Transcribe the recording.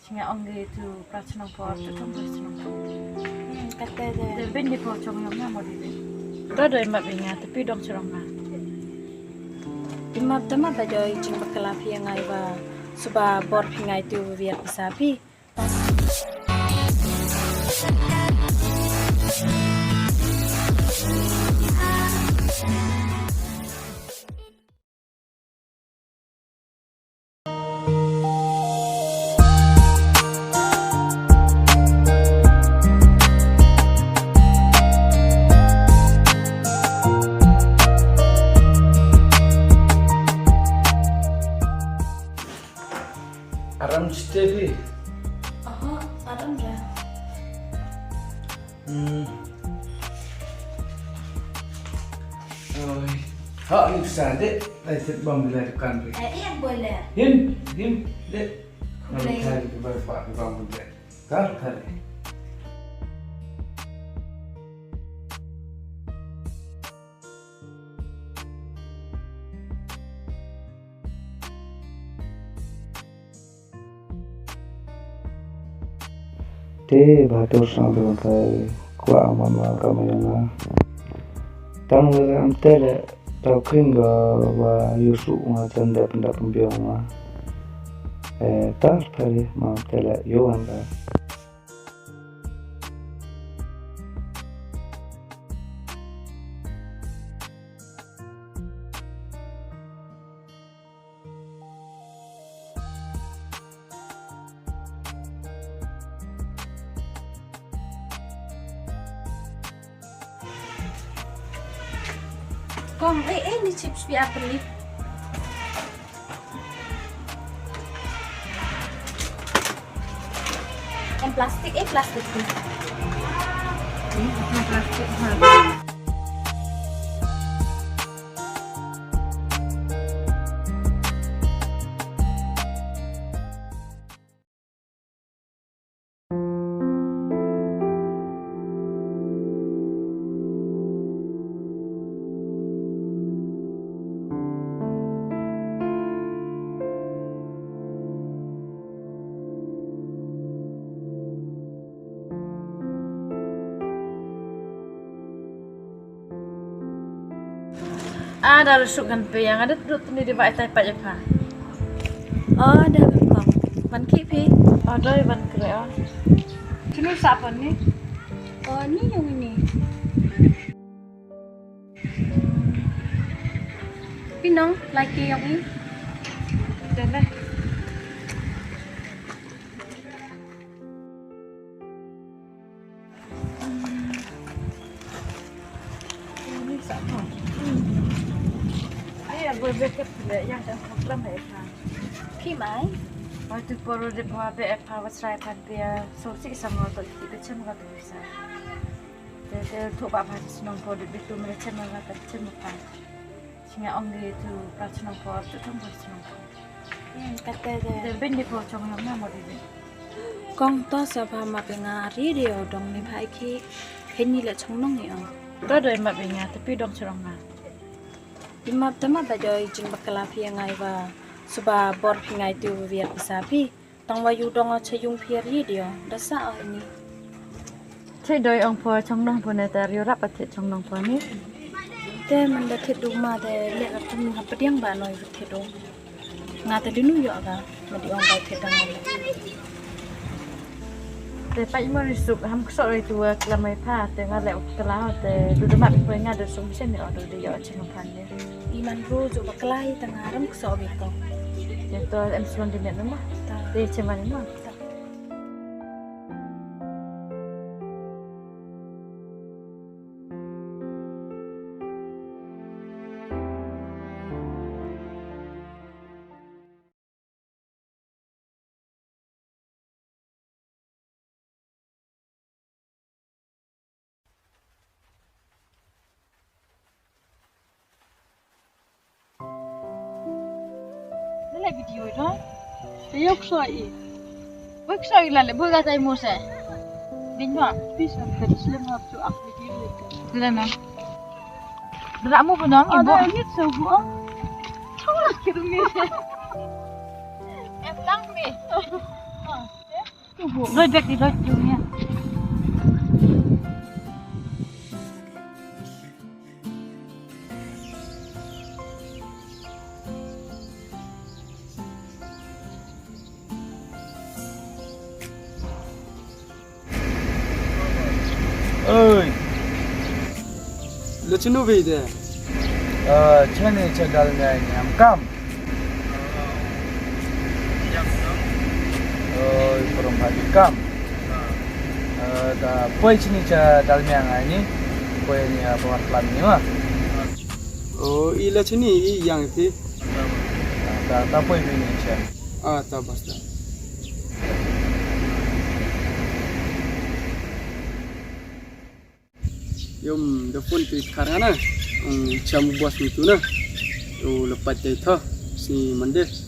Singa onge tu prachnang por tu thong prachnang. Kata je. De bin di por chong yom na mo di. Ra doi ma binga tapi dong chorong na. Imap tama ta joy jing bakala phi ngai ba suba bor phi ngai tu viet sapi. Aram Stevi. Oh, aram ja. Oi. Ha, ini sade. Aisyah bom bila dukan pe. Yang boleh. Him, dek. Boleh. Kalau hari tu berapa bom bila. Kar kare. Te batur sambil kai kuat mama kami yang tang dalam tele tau kringa wa yusu nga tanda penda pembiang ma tar pare ma tele yo anda Kong, ini chips bi apa nih? Yang plastik, plastik nih. Ini plastik ha. Ada rusukan pe yang ada duduk ni di bawah tapak je pa. Oh, ada Kong. Man kipi. Ada iban kere ah. Sini siapa ni? Oh, ini yang ini. Pinong, lagi yang ini. Dan lah. Ini siapa? Berbeket le yang dah program mereka. Pimai. Waktu baru di bawah BF Power Strike kan dia solusi sama tu kita cuma kata bisa. Dia tu apa sih nombor di itu mereka cuma kata cuma kan. Singa onge tu prachnang por tu thong prachnang. Kata je. Dia bin di bawah chong yom na mo di. Kong to sabha ma penga radio dong ni phai ki. Heni le chong nong ni ang. Ra doi ma binga tapi dong chorong na. Imap tama ta joy jing bakala phi ngai ba suba bor phi ngai tu viet sapi. Tong wa yu dong chayung phi radio dasa ini. Cai doi ong po chong nong po na ta rio rap at chong nong po ni. Te man da thedu ma de le ka tum ha padiang ba noi thedu. Nga ta dinu yo ga ma di ong ba thedang. Te pai mo risuk ham ksok ri tu klamai pha te nga le kala te du de ma bi nga de sum sen ni odo de yo ching phan ni. Iman ro jo baklai tangaram kso bi ko. Te to em slon di net ma. Te cheman ma. Đây là video đó. Thế yok soi. Bak soi là bơ ga tay mo se. Din ba? Bisa Muslim have to act with you. Dila na. Dila mo ba nang ibo? Ada hit so gua. Tawag kirmi. Em lang mi. Tu bu, loi bek di loi jumnya. Ơi, Lo chinu về đây. chane chadal ngai nyam kam. From hadi kam. Da poi chini chadal ngai ni, poi ni apa plan ni mah. Oh, ila chini i yang thi. Da poi ni cha. Ah, ta basta. Yom the phone tu karana. Cham bos itu na. Oh, lepas itu si mande.